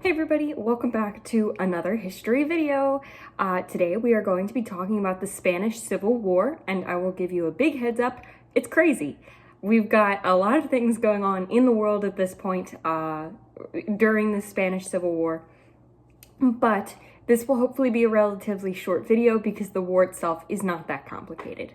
Hey everybody, welcome back to another history video. Today we are going to be talking about the Spanish Civil War, and I will give you a big heads up, it's crazy. We've got a lot of things going on in the world at this point during the Spanish Civil War, but this will hopefully be a relatively short video because the war itself is not that complicated.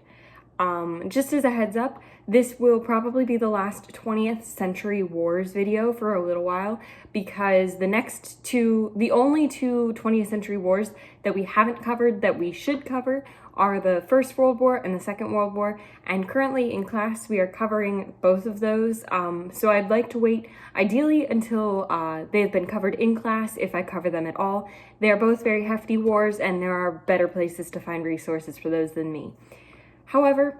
Just as a heads up, this will probably be the last 20th century wars video for a little while because the only two 20th century wars that we haven't covered that we should cover are the First World War and the Second World War, and currently in class we are covering both of those, so I'd like to wait ideally until they've been covered in class if I cover them at all. They are both very hefty wars and there are better places to find resources for those than me. However,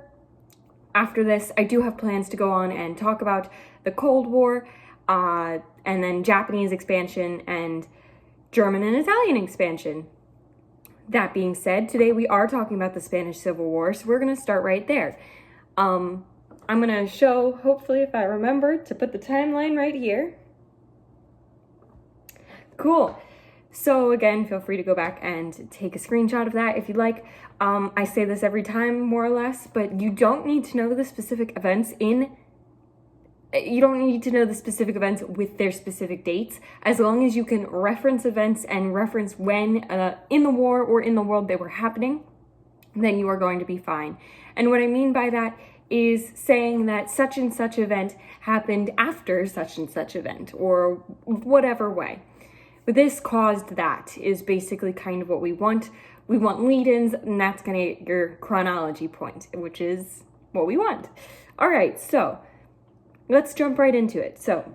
after this, I do have plans to go on and talk about the Cold War, and then Japanese expansion and German and Italian expansion. That being said, today we are talking about the Spanish Civil War, so we're going to start right there. I'm going to show, hopefully if I remember, to put the timeline right here. Cool. So again, feel free to go back and take a screenshot of that if you'd like. I say this every time, more or less, but you don't need to know the specific events with their specific dates, as long as you can reference events and reference when in the war or in the world they were happening, then you are going to be fine. And what I mean by that is saying that such and such event happened after such and such event, or whatever way. But this caused that is basically kind of what we want. We want lead-ins, and that's going to get your chronology point, which is what we want. All right, so let's jump right into it. So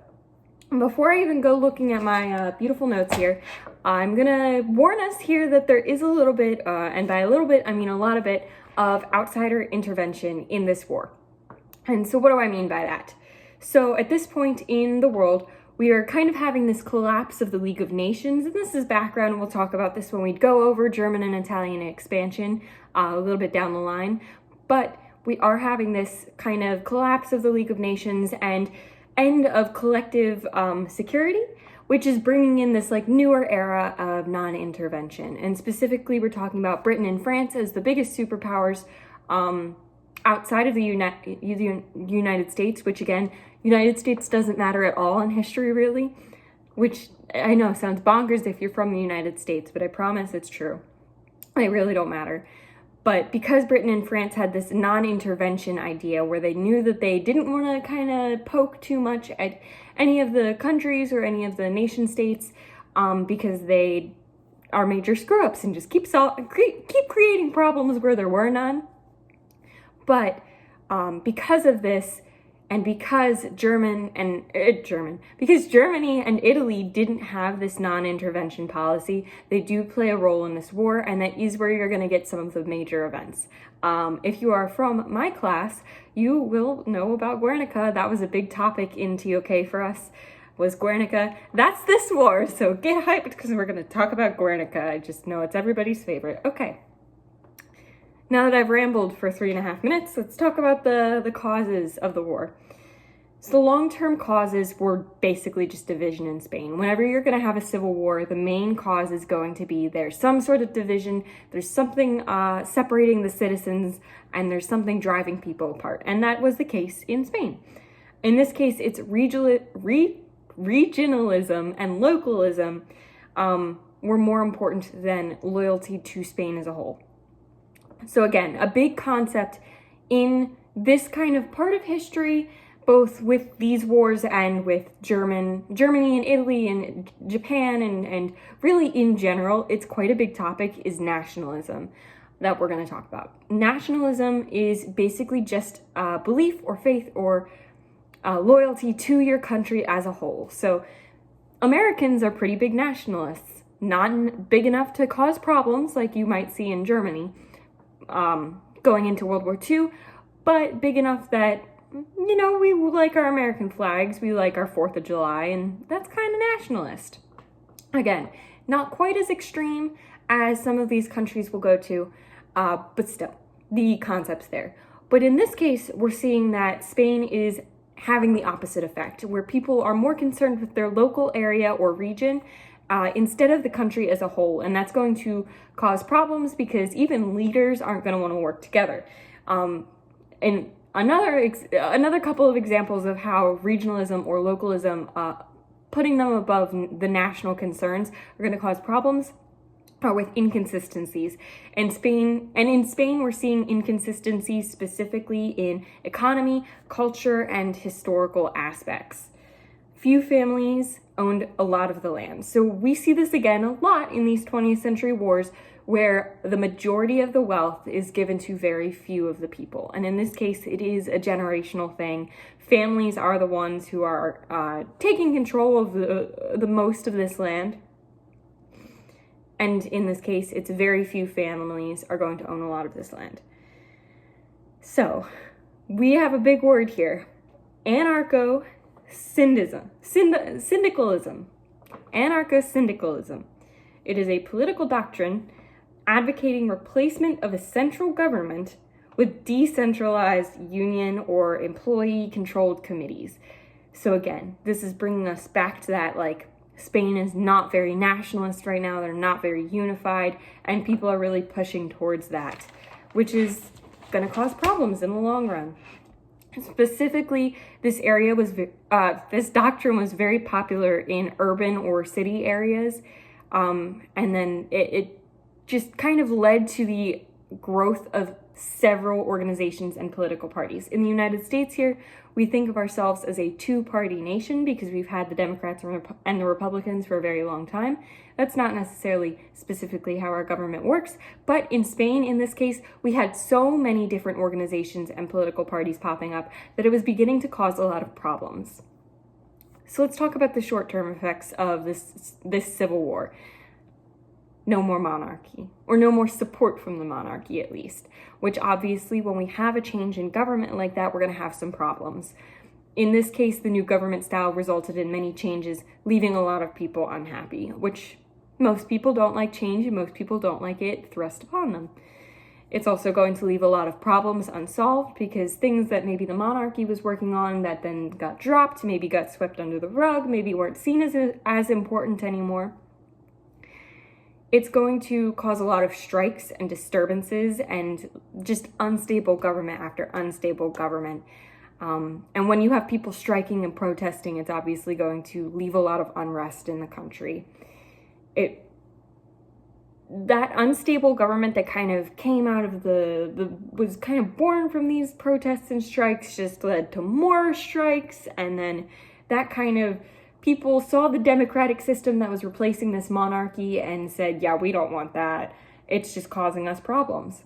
before I even go looking at my beautiful notes here, I'm going to warn us here that there is a little bit, and by a little bit, I mean a lot of it, of outsider intervention in this war. And so what do I mean by that? So at this point in the world, we are kind of having this collapse of the League of Nations, and this is background. We'll talk about this when we go over German and Italian expansion a little bit down the line, but we are having this kind of collapse of the League of Nations and end of collective security, which is bringing in this like newer era of non-intervention. And specifically, we're talking about Britain and France as the biggest superpowers outside of the United States, which again, United States doesn't matter at all in history, really, which I know sounds bonkers if you're from the United States, but I promise it's true. They really don't matter. But because Britain and France had this non-intervention idea where they knew that they didn't want to kind of poke too much at any of the countries or any of the nation states, because they are major screw-ups and just keep creating problems where there were none. But because of this, and because Germany and Italy didn't have this non-intervention policy, they do play a role in this war, and that is where you're going to get some of the major events. If you are from my class, you will know about Guernica. That was a big topic in TOK for us, was Guernica. That's this war, so get hyped because we're going to talk about Guernica. I just know it's everybody's favorite. Okay. Now that I've rambled for 3.5 minutes, let's talk about the causes of the war. So the long-term causes were basically just division in Spain. Whenever you're going to have a civil war, the main cause is going to be there's some sort of division, there's something separating the citizens, and there's something driving people apart. And that was the case in Spain. In this case, it's regionalism and localism were more important than loyalty to Spain as a whole. So again, a big concept in this kind of part of history, both with these wars and with Germany and Italy and Japan and really in general, it's quite a big topic, is nationalism that we're going to talk about. Nationalism is basically just belief or faith or loyalty to your country as a whole. So Americans are pretty big nationalists, not big enough to cause problems like you might see in Germany going into World War II, but big enough that, you know, we like our American flags, we like our 4th of July, and that's kind of nationalist. Again, not quite as extreme as some of these countries will go to, but still, the concept's there. But in this case, we're seeing that Spain is having the opposite effect, where people are more concerned with their local area or region instead of the country as a whole. And that's going to cause problems because even leaders aren't going to want to work together. And another couple of examples of how regionalism or localism, putting them above the national concerns, are going to cause problems are with inconsistencies. In Spain, we're seeing inconsistencies specifically in economy, culture, and historical aspects. Few families owned a lot of the land. So we see this again a lot in these 20th century wars where the majority of the wealth is given to very few of the people. And in this case, it is a generational thing. Families are the ones who are taking control of the most of this land. And in this case, it's very few families are going to own a lot of this land. So we have a big word here. Syndicalism. Anarcho-syndicalism. It is a political doctrine advocating replacement of a central government with decentralized union or employee-controlled committees. So again, this is bringing us back to that, like, Spain is not very nationalist right now. They're not very unified, and people are really pushing towards that, which is going to cause problems in the long run. Specifically, this doctrine was very popular in urban or city areas, and then it just kind of led to the growth of several organizations and political parties. In the United States here, we think of ourselves as a two-party nation because we've had the Democrats and the Republicans for a very long time. That's not necessarily specifically how our government works, but in Spain, in this case, we had so many different organizations and political parties popping up that it was beginning to cause a lot of problems. So let's talk about the short-term effects of this civil war. No more monarchy, or no more support from the monarchy at least, which obviously when we have a change in government like that, we're going to have some problems. In this case, the new government style resulted in many changes, leaving a lot of people unhappy, which most people don't like change and most people don't like it thrust upon them. It's also going to leave a lot of problems unsolved because things that maybe the monarchy was working on that then got dropped, maybe got swept under the rug, maybe weren't seen as important anymore. It's going to cause a lot of strikes and disturbances and just unstable government after unstable government. And when you have people striking and protesting, it's obviously going to leave a lot of unrest in the country. That unstable government that kind of came out of was kind of born from these protests and strikes just led to more strikes, and then that kind of people saw the democratic system that was replacing this monarchy and said, yeah, we don't want that. It's just causing us problems.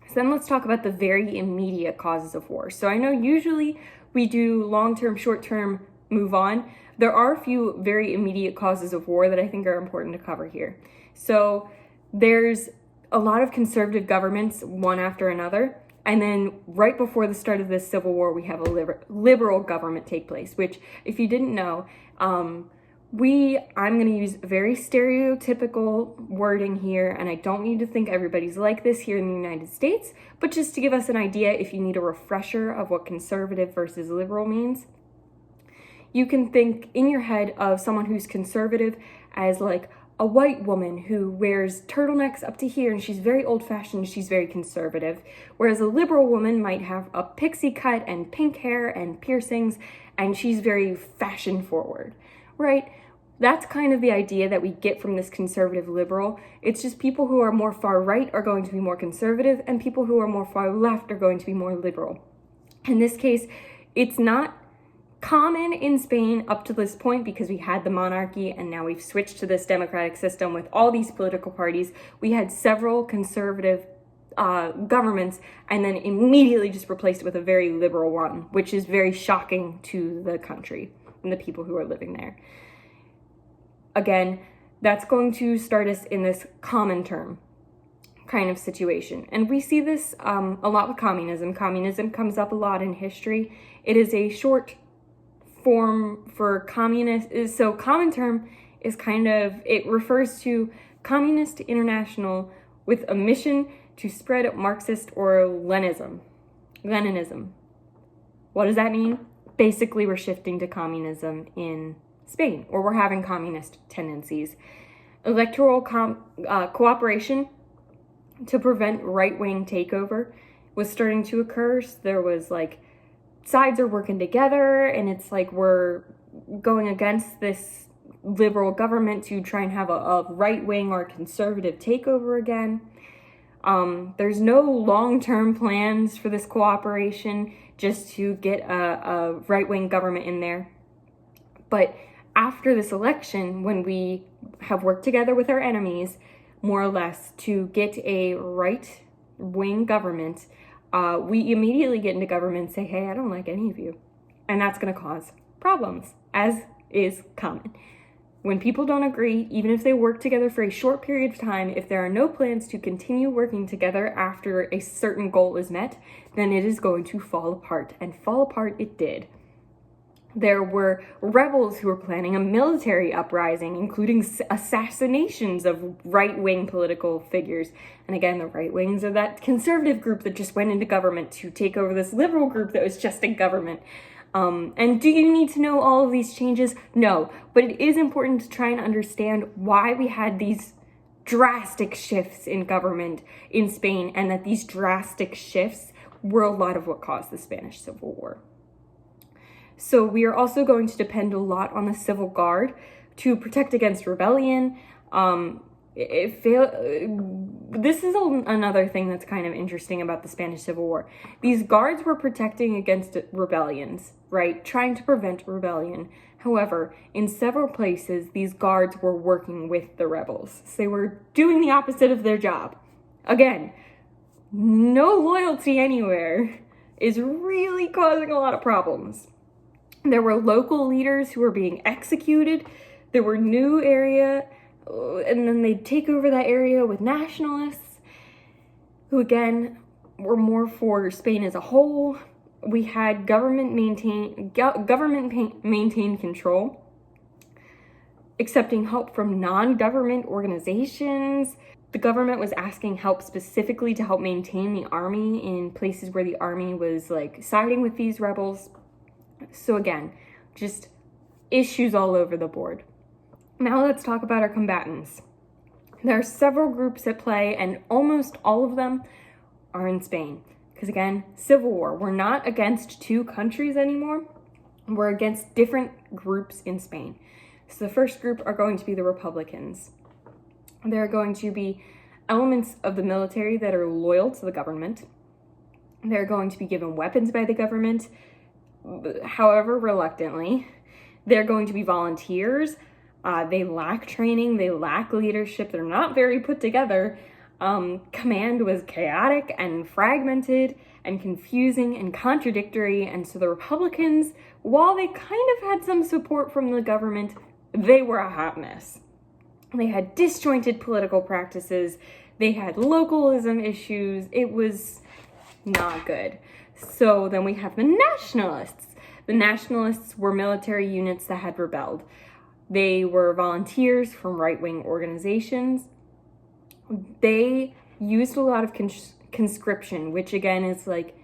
So then let's talk about the very immediate causes of war. So I know usually we do long-term, short-term, move on. There are a few very immediate causes of war that I think are important to cover here. So there's a lot of conservative governments, one after another. And then right before the start of this civil war, we have a liberal government take place, which if you didn't know, I'm going to use very stereotypical wording here, and I don't need to think everybody's like this here in the United States, but just to give us an idea, if you need a refresher of what conservative versus liberal means, you can think in your head of someone who's conservative as like a white woman who wears turtlenecks up to here and she's very old-fashioned, she's very conservative, whereas a liberal woman might have a pixie cut and pink hair and piercings and she's very fashion-forward, right? That's kind of the idea that we get from this conservative liberal. It's just people who are more far right are going to be more conservative and people who are more far left are going to be more liberal. In this case, it's not common in Spain up to this point because we had the monarchy and now we've switched to this democratic system with all these political parties. We had several conservative governments and then immediately just replaced it with a very liberal one, which is very shocking to the country and the people who are living there. Again, that's going to start us in this common term kind of situation. And we see this a lot with communism. Communism comes up a lot in history. It is a short form for communist. So common term is it refers to Communist International with a mission to spread Marxist or Leninism. What does that mean? Basically, we're shifting to communism in Spain, or were having communist tendencies. Electoral cooperation to prevent right-wing takeover was starting to occur. So there was like, sides are working together, and it's like we're going against this liberal government to try and have a right-wing or conservative takeover again. There's no long-term plans for this cooperation, just to get a right-wing government in there. But after this election, when we have worked together with our enemies, more or less, to get a right-wing government, we immediately get into government and say, hey, I don't like any of you. And that's going to cause problems, as is common. When people don't agree, even if they work together for a short period of time, if there are no plans to continue working together after a certain goal is met, then it is going to fall apart. And fall apart it did. There were rebels who were planning a military uprising, including assassinations of right-wing political figures. And again, the right wings are that conservative group that just went into government to take over this liberal group that was just in government. And do you need to know all of these changes? No, but it is important to try and understand why we had these drastic shifts in government in Spain, and that these drastic shifts were a lot of what caused the Spanish Civil War. So we are also going to depend a lot on the Civil Guard to protect against rebellion. This is another thing that's kind of interesting about the Spanish Civil War. These guards were protecting against rebellions, right? Trying to prevent rebellion. However, in several places, these guards were working with the rebels. So they were doing the opposite of their job. Again, no loyalty anywhere is really causing a lot of problems. There were local leaders who were being executed. There were new area, and then they'd take over that area with nationalists, who again were more for Spain as a whole. We had government maintain control, accepting help from non-government organizations. The government was asking help specifically to help maintain the army in places where the army was like siding with these rebels. So again, just issues all over the board. Now let's talk about our combatants. There are several groups at play, and almost all of them are in Spain. Because again, Civil War. We're not against two countries anymore. We're against different groups in Spain. So the first group are going to be the Republicans. There are going to be elements of the military that are loyal to the government. They're going to be given weapons by the government, however reluctantly. They're going to be volunteers. They lack training, they lack leadership, they're not very put together. Command was chaotic and fragmented and confusing and contradictory, and so the Republicans, while they kind of had some support from the government, they were a hot mess. They had disjointed political practices, they had localism issues, it was not good. So then we have the Nationalists. The Nationalists were military units that had rebelled. They were volunteers from right-wing organizations. They used a lot of conscription, which again is like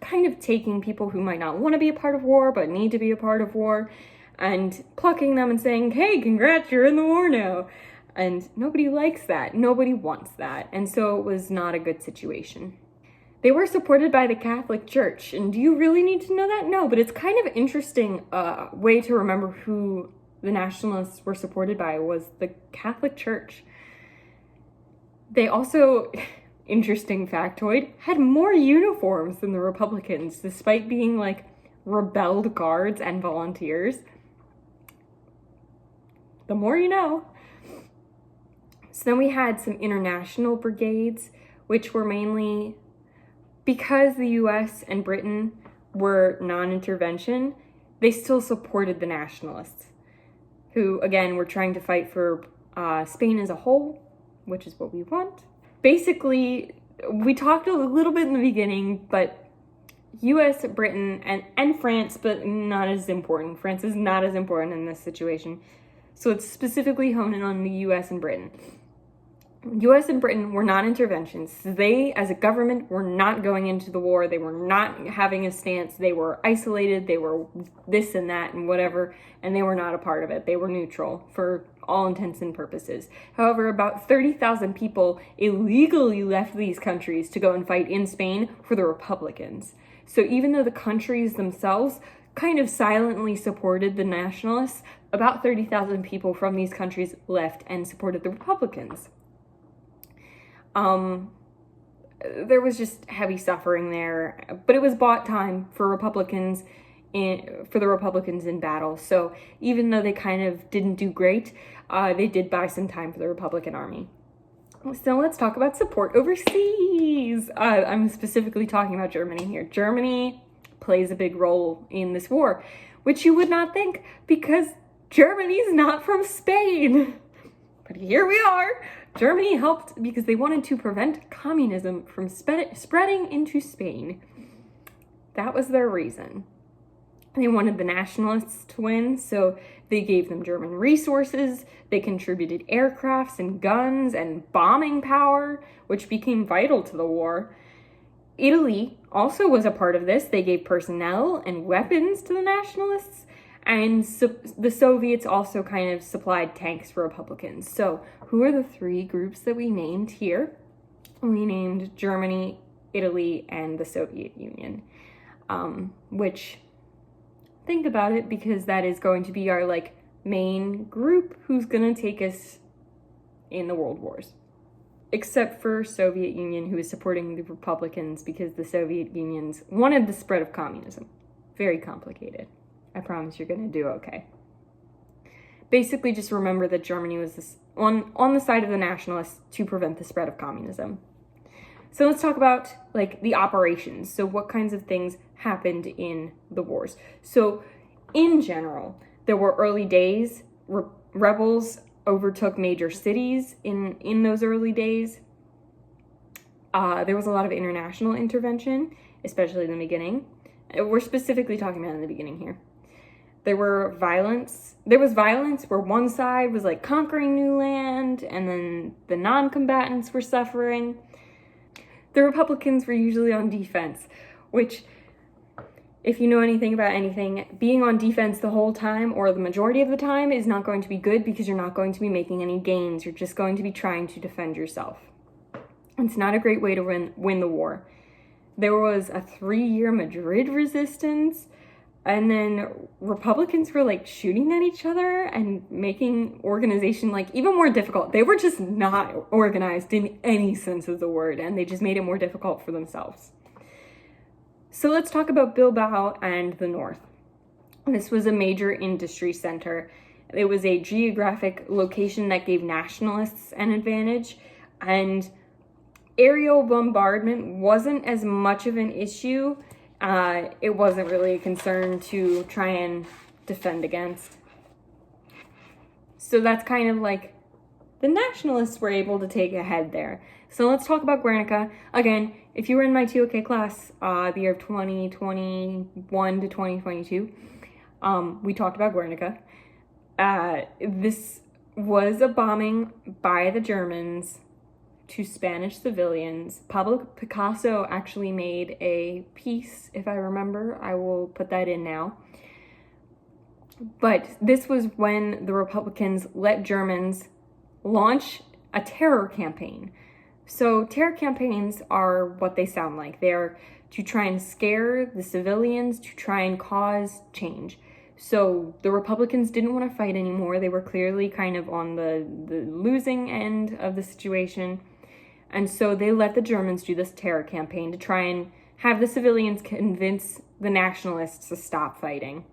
kind of taking people who might not want to be a part of war but need to be a part of war and plucking them and saying, hey, congrats, you're in the war now. And nobody likes that. Nobody wants that. And so it was not a good situation. They were supported by the Catholic Church. And do you really need to know that? No, but it's kind of an interesting way to remember who the Nationalists were supported by was the Catholic Church. They also, interesting factoid, had more uniforms than the Republicans, despite being like rebelled guards and volunteers. The more you know. So then we had some international brigades, which were mainly because the US and Britain were non-intervention, they still supported the Nationalists, who, again, were trying to fight for Spain as a whole, which is what we want. Basically, we talked a little bit in the beginning, but US, Britain, and France, but not as important. France is not as important in this situation. So it's specifically honed in on the US and Britain. US and Britain were non-interventions. They, as a government, were not going into the war. They were not having a stance. They were isolated. They were this and that and whatever, and they were not a part of it. They were neutral for all intents and purposes. However, about 30,000 people illegally left these countries to go and fight in Spain for the Republicans. So even though the countries themselves kind of silently supported the nationalists, about 30,000 people from these countries left and supported the Republicans. There was just heavy suffering there, but it was bought time for the Republicans in battle. So even though they kind of didn't do great, they did buy some time for the Republican Army. So let's talk about support overseas. I'm specifically talking about Germany here. Germany plays a big role in this war, which you would not think because Germany's not from Spain. But here we are. Germany helped because they wanted to prevent communism from spreading into Spain. That was their reason. They wanted the nationalists to win, so they gave them German resources. They contributed aircrafts and guns and bombing power, which became vital to the war. Italy also was a part of this. They gave personnel and weapons to the nationalists. And the Soviets also kind of supplied tanks for Republicans. So who are the three groups that we named here? We named Germany, Italy, and the Soviet Union. Which, think about it, because that is going to be our main group who's going to take us in the world wars. Except for Soviet Union, who is supporting the Republicans because the Soviet Unions wanted the spread of communism. Very complicated. I promise you're going to do okay. Basically, just remember that Germany was on the side of the nationalists to prevent the spread of communism. So let's talk about the operations. So what kinds of things happened in the wars? So in general, there were early days. Rebels overtook major cities in those early days. There was a lot of international intervention, especially in the beginning. We're specifically talking about in the beginning here. There was violence where one side was conquering new land and then the non-combatants were suffering. The Republicans were usually on defense, which, if you know anything about anything, being on defense the whole time or the majority of the time is not going to be good because you're not going to be making any gains. You're just going to be trying to defend yourself. It's not a great way to win the war. There was a 3-year Madrid resistance. And then Republicans were shooting at each other and making organization even more difficult. They were just not organized in any sense of the word, and they just made it more difficult for themselves. So let's talk about Bilbao and the north. This was a major industry center. It was a geographic location that gave nationalists an advantage, and aerial bombardment wasn't as much of an issue. It wasn't really a concern to try and defend against. So that's kind of the nationalists were able to take ahead there. So let's talk about Guernica. Again, if you were in my TOK class, the year of 2021 to 2022, we talked about Guernica. This was a bombing by the Germans to Spanish civilians. Pablo Picasso actually made a piece, if I remember. I will put that in now. But this was when the Republicans let Germans launch a terror campaign. So terror campaigns are what they sound like. They're to try and scare the civilians, to try and cause change. So the Republicans didn't want to fight anymore. They were clearly kind of on the losing end of the situation. And so they let the Germans do this terror campaign to try and have the civilians convince the nationalists to stop fighting.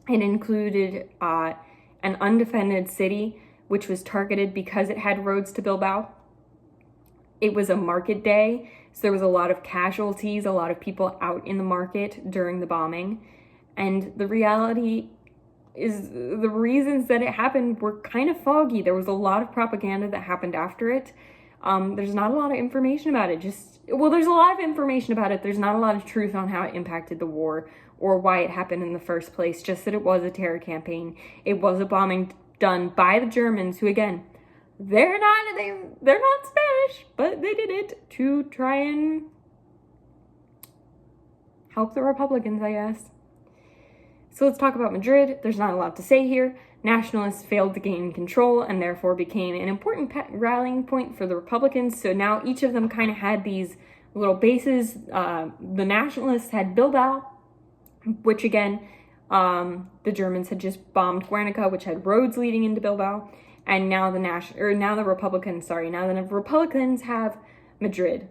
It included an undefended city, which was targeted because it had roads to Bilbao. It was a market day, so there was a lot of casualties, a lot of people out in the market during the bombing. And the reality is the reasons that it happened were kind of foggy. There was a lot of propaganda that happened after it. There's not a lot of information about it. There's a lot of information about it. There's not a lot of truth on how it impacted the war or why it happened in the first place, just that it was a terror campaign. It was a bombing done by the Germans, who, again, they're not Spanish, but they did it to try and help the Republicans, I guess. So let's talk about Madrid. There's not a lot to say here. Nationalists failed to gain control and therefore became an important rallying point for the Republicans. So now each of them kind of had these little bases. The Nationalists had Bilbao, which again, the Germans had just bombed Guernica, which had roads leading into Bilbao. And now the Republicans have Madrid.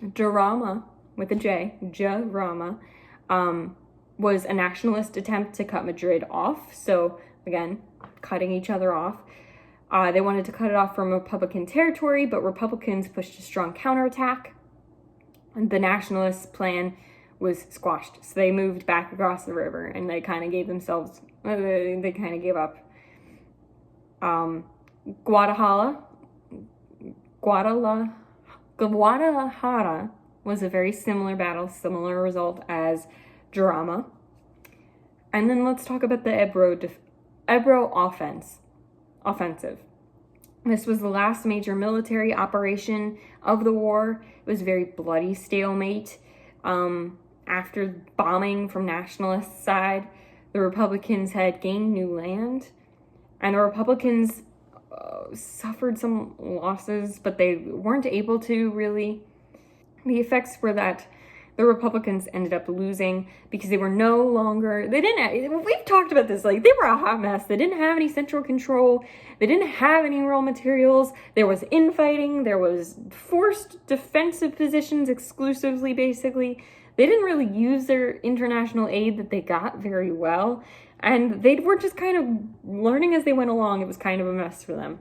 Jarama, with a J, Jarama, was a nationalist attempt to cut Madrid off. So again, cutting each other off. They wanted to cut it off from Republican territory, but Republicans pushed a strong counterattack. And the nationalist plan was squashed. So they moved back across the river and they kind of gave themselves, they kind of gave up. Guadalajara was a very similar battle, similar result as Jarama. And then let's talk about the Ebro offensive. This was the last major military operation of the war. It was a very bloody stalemate. After bombing from nationalist side, the Republicans had gained new land, and the Republicans suffered some losses, but they weren't able to really. The effects were that the Republicans ended up losing because they were no longer, we've talked about this, like, they were a hot mess. They didn't have any central control. They didn't have any raw materials. There was infighting. There was forced defensive positions exclusively, basically. They didn't really use their international aid that they got very well. And they were just kind of learning as they went along. It was kind of a mess for them.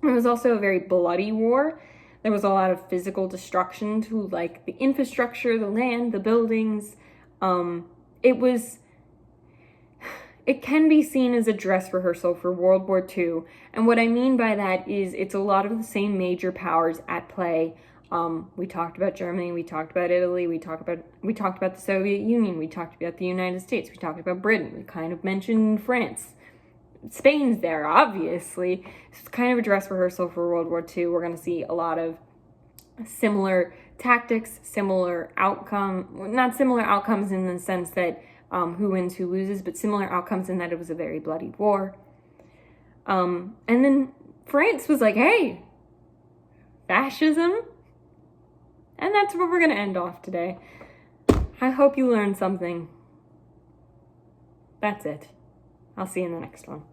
It was also a very bloody war. There was a lot of physical destruction to, like, the infrastructure, the land, the buildings. It can be seen as a dress rehearsal for World War II. And what I mean by that is it's a lot of the same major powers at play. We talked about Germany, we talked about Italy, we talked about the Soviet Union, we talked about the United States, we talked about Britain, we kind of mentioned France. Spain's there, obviously. It's kind of a dress rehearsal for World War II. We're going to see a lot of similar tactics, not similar outcomes in the sense that who wins, who loses, but similar outcomes in that it was a very bloody war. And then France was like, hey, fascism. And that's where we're going to end off today. I hope you learned something. That's it. I'll see you in the next one.